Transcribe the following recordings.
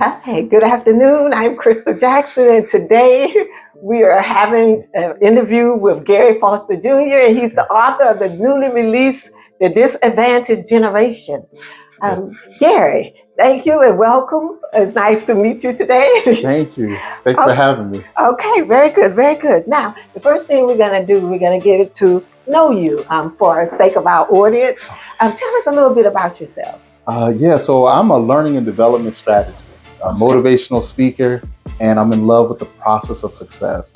Hi, good afternoon. I'm Crystal Jackson, and today we are having an interview with Gary Foster Jr., and he's the author of the newly released The Disadvantaged Generation. Gary, thank you and welcome. It's nice to meet you today. Thank you. Thanks for having me. Okay, very good, very good. Now, the first thing we're going to do, we're going to get to know you for the sake of our audience. Tell us a little bit about yourself. So I'm a learning and development strategist, a motivational speaker, and I'm in love with the process of success.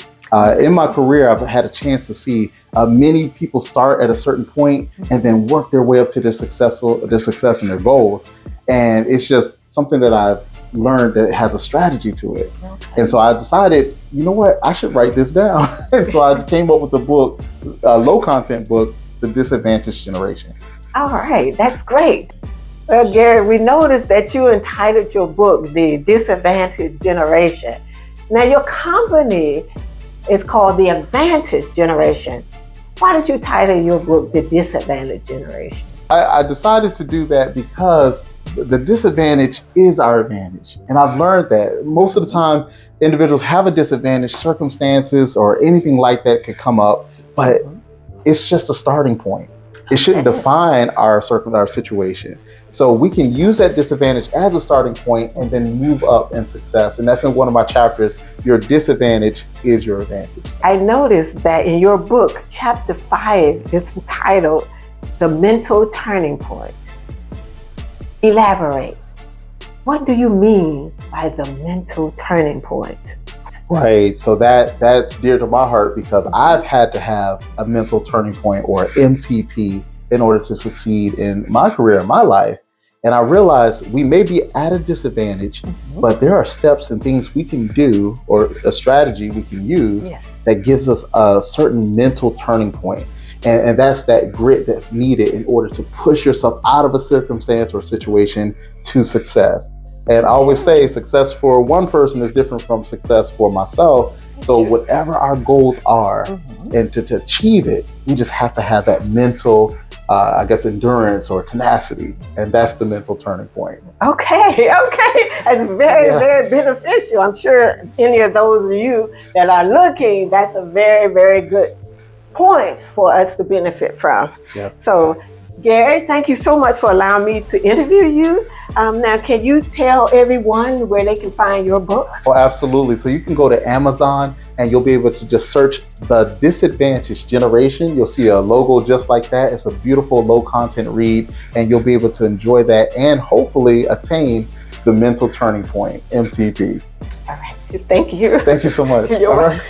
In my career, I've had a chance to see many people start at a certain point and then work their way up to their success and their goals. And it's just something that I've learned that has a strategy to it. Okay. And so I decided, you know what, I should write this down. And so I came up with a book, a low content book, The Disadvantaged Generation. All right, that's great. Well, Gary, we noticed that you entitled your book, The Disadvantaged Generation. Now, your company is called The Advantaged Generation. Why did you title your book, The Disadvantaged Generation? I decided to do that because the disadvantage is our advantage. And I've learned that most of the time, individuals have a disadvantage, circumstances or anything like that could come up, but it's just a starting point. It shouldn't define our situation. So we can use that disadvantage as a starting point and then move up in success. And that's in one of my chapters, Your Disadvantage is Your Advantage. I noticed that in your book, chapter 5, it's entitled The Mental Turning Point. Elaborate. What do you mean by the mental turning point? Right, so that's dear to my heart because I've had to have a mental turning point or MTP in order to succeed in my career, in my life. And I realized we may be at a disadvantage, but there are steps and things we can do or a strategy we can use that gives us a certain mental turning point. And that's that grit that's needed in order to push yourself out of a circumstance or situation to success. And I always say success for one person is different from success for myself. So whatever our goals are and to achieve it, we just have to have that mental, endurance or tenacity. And that's the mental turning point. Okay. That's very beneficial. I'm sure any of those of you that are looking, that's a very, very good point for us to benefit from. Yep. So, Gary, thank you so much for allowing me to interview you. Now, can you tell everyone where they can find your book? Oh, absolutely. So you can go to Amazon and you'll be able to just search The Disadvantaged Generation. You'll see a logo just like that. It's a beautiful low content read and you'll be able to enjoy that and hopefully attain the mental turning point, MTP. All right. Thank you. Thank you so much. You're welcome.